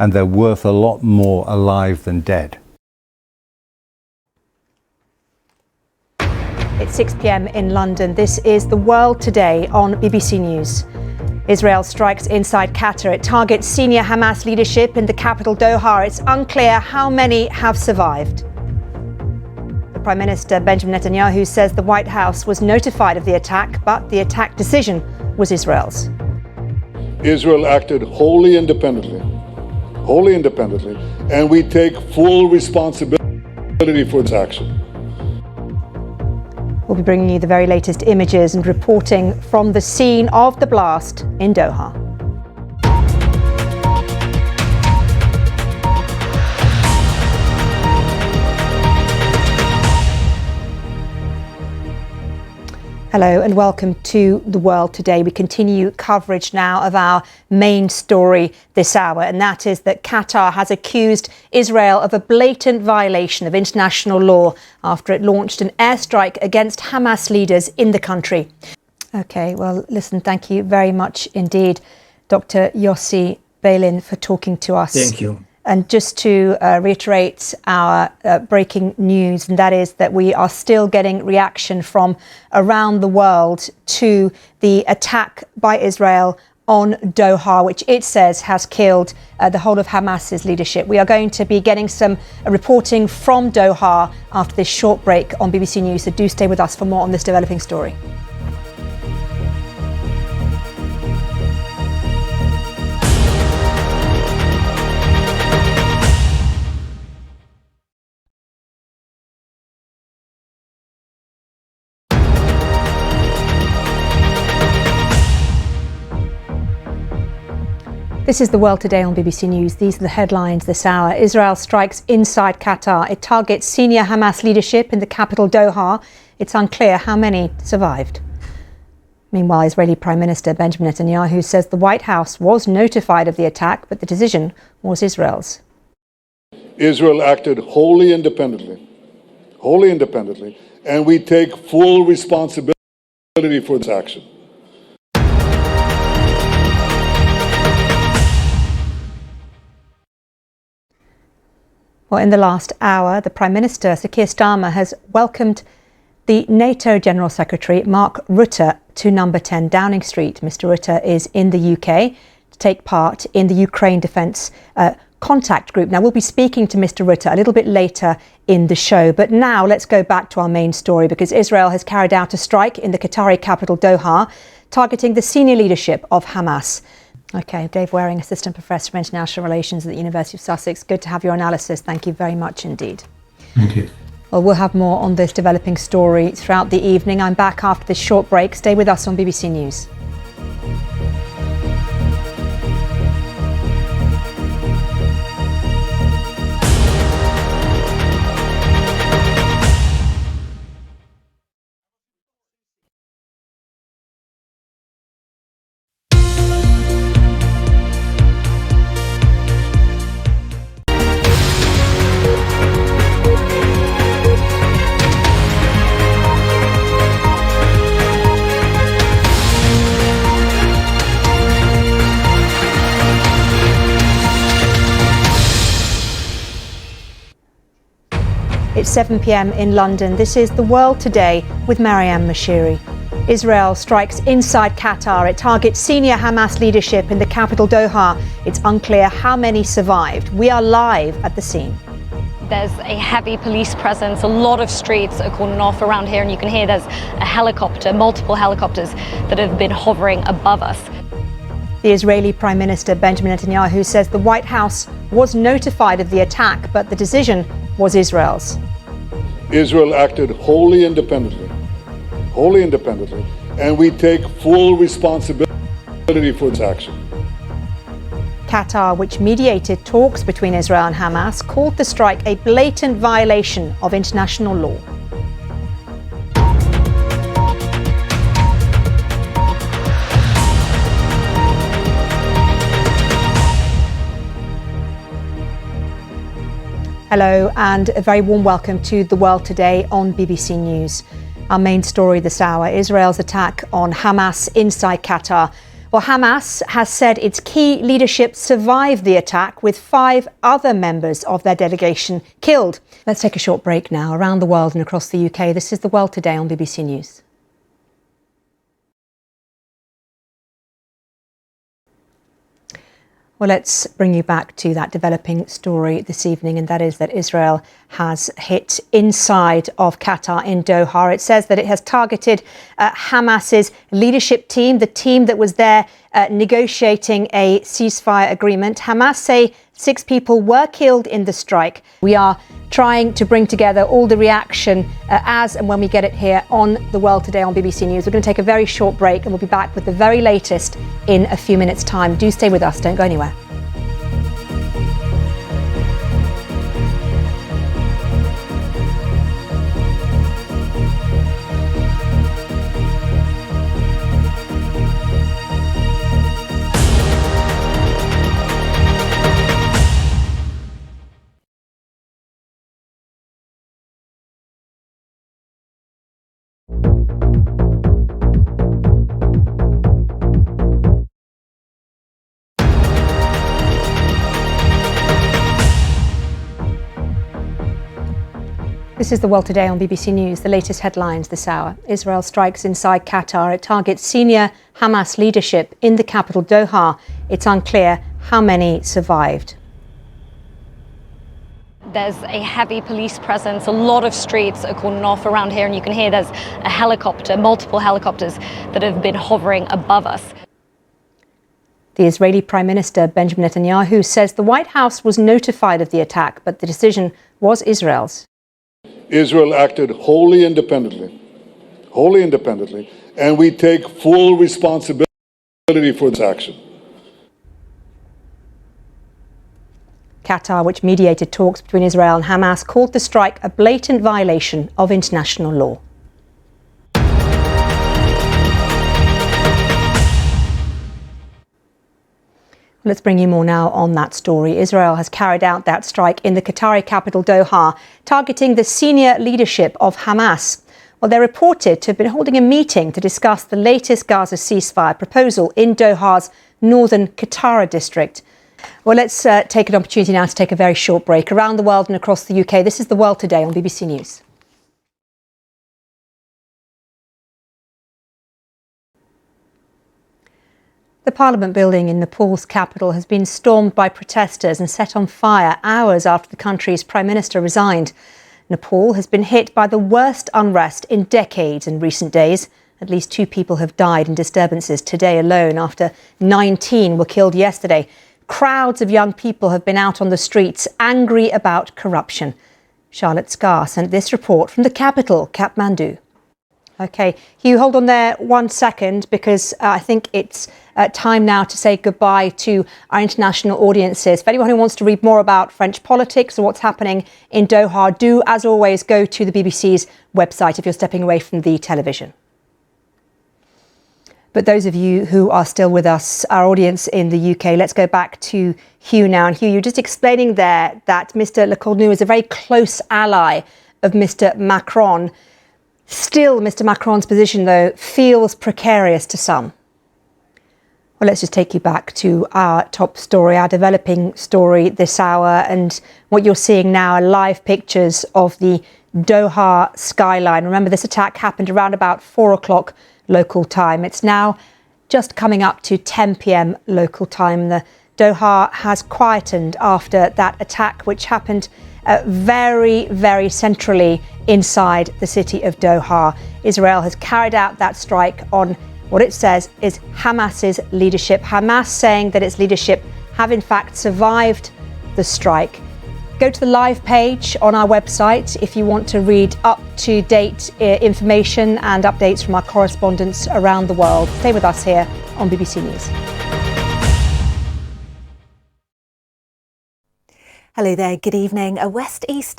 and they're worth a lot more alive than dead. It's 6 p.m. in London. This is The World Today on BBC News. Israel strikes inside Qatar. It targets senior Hamas leadership in the capital Doha. It's unclear how many have survived. The Prime Minister Benjamin Netanyahu says the White House was notified of the attack, but the attack decision was Israel's. Israel acted wholly independently, and we take full responsibility for this action. We'll be bringing you the very latest images and reporting from the scene of the blast in Doha. Hello and welcome to The World Today. We continue coverage now of our main story this hour, and that is that Qatar has accused Israel of a blatant violation of international law after it launched an airstrike against Hamas leaders in the country. OK, well, listen, thank you very much indeed, Dr. Yossi Beilin, for talking to us. Thank you. And just to reiterate our breaking news, and that is that we are still getting reaction from around the world to the attack by Israel on Doha, which it says has killed the whole of Hamas's leadership. We are going to be getting some reporting from Doha after this short break on BBC News, so do stay with us for more on this developing story. This is The World Today on BBC News. These are the headlines this hour. Israel strikes inside Qatar. It targets senior Hamas leadership in the capital Doha. It's unclear how many survived. Meanwhile, Israeli Prime Minister Benjamin Netanyahu says the White House was notified of the attack, but the decision was Israel's. Israel acted wholly independently, and we take full responsibility for this action. Well, in the last hour, the Prime Minister, Sir Keir Starmer, has welcomed the NATO General Secretary, Mark Rutte, to number 10 Downing Street. Mr. Rutte is in the UK to take part in the Ukraine Defence Contact Group. Now, we'll be speaking to Mr. Rutte a little bit later in the show. But now let's go back to our main story, because Israel has carried out a strike in the Qatari capital Doha, targeting the senior leadership of Hamas. OK, Dave Waring, Assistant Professor of International Relations at the University of Sussex. Good to have your analysis. Thank you very much indeed. Thank you. Well, we'll have more on this developing story throughout the evening. I'm back after this short break. Stay with us on BBC News. It's 7 p.m. in London. This is The World Today with Maryam Moshiri. Israel strikes inside Qatar. It targets senior Hamas leadership in the capital Doha. It's unclear how many survived. We are live at the scene. There's a heavy police presence. A lot of streets are cordoned off around here, and you can hear there's a helicopter, multiple helicopters that have been hovering above us. The Israeli Prime Minister Benjamin Netanyahu says the White House was notified of the attack, but the decision was Israel's. Israel acted wholly independently, and we take full responsibility for this action. Qatar, which mediated talks between Israel and Hamas, called the strike a blatant violation of international law. Hello and a very warm welcome to The World Today on BBC News. Our main story this hour, Israel's attack on Hamas inside Qatar. Well, Hamas has said its key leadership survived the attack, with 5 other members of their delegation killed. Let's take a short break now. Around the world and across the UK, this is The World Today on BBC News. Well, let's bring you back to that developing story this evening, and that is that Israel has hit inside of Qatar in Doha. It says that it has targeted Hamas's leadership team, the team that was there negotiating a ceasefire agreement. Hamas say 6 people were killed in the strike. We are trying to bring together all the reaction as and when we get it here on The World Today on BBC News. We're going to take a very short break and we'll be back with the very latest in a few minutes' time. Do stay with us, don't go anywhere. This is The World Today on BBC News. The latest headlines this hour. Israel strikes inside Qatar. It targets senior Hamas leadership in the capital Doha. It's unclear how many survived. There's a heavy police presence. A lot of streets are cordoned off around here, and you can hear there's a helicopter, multiple helicopters that have been hovering above us. The Israeli Prime Minister Benjamin Netanyahu says the White House was notified of the attack, but the decision was Israel's. Israel acted wholly independently, and we take full responsibility for this action. Qatar, which mediated talks between Israel and Hamas, called the strike a blatant violation of international law. Let's bring you more now on that story. Israel has carried out that strike in the Qatari capital Doha, targeting the senior leadership of Hamas. Well, they're reported to have been holding a meeting to discuss the latest Gaza ceasefire proposal in Doha's northern Qattara district. Well, let's take an opportunity now to take a very short break. Around the world and across the UK, this is The World Today on BBC News. The Parliament building in Nepal's capital has been stormed by protesters and set on fire hours after the country's Prime Minister resigned. Nepal has been hit by the worst unrest in decades in recent days. At least 2 people have died in disturbances today alone, after 19 were killed yesterday. Crowds of young people have been out on the streets, angry about corruption. Charlotte Scarr sent this report from the capital, Kathmandu. OK, Hugh, hold on there 1 second, because I think it's time now to say goodbye to our international audiences. For anyone who wants to read more about French politics or what's happening in Doha, do, as always, go to the BBC's website if you're stepping away from the television. But those of you who are still with us, our audience in the UK, let's go back to Hugh now. And Hugh, you're just explaining there that Mr. Le Cornu is a very close ally of Mr. Macron. Still, Mr. Macron's position, though, feels precarious to some. Well, let's just take you back to our top story, our developing story this hour. And what you're seeing now are live pictures of the Doha skyline. Remember, this attack happened around about 4 o'clock local time. It's now just coming up to 10 p.m. local time. The Doha has quietened after that attack, which happened very, very centrally inside the city of Doha. Israel has carried out that strike on what it says is Hamas's leadership. Hamas saying that its leadership have in fact survived the strike. Go to the live page on our website if you want to read up-to-date information and updates from our correspondents around the world. Stay with us here on BBC News. Hello there, good evening. A west-east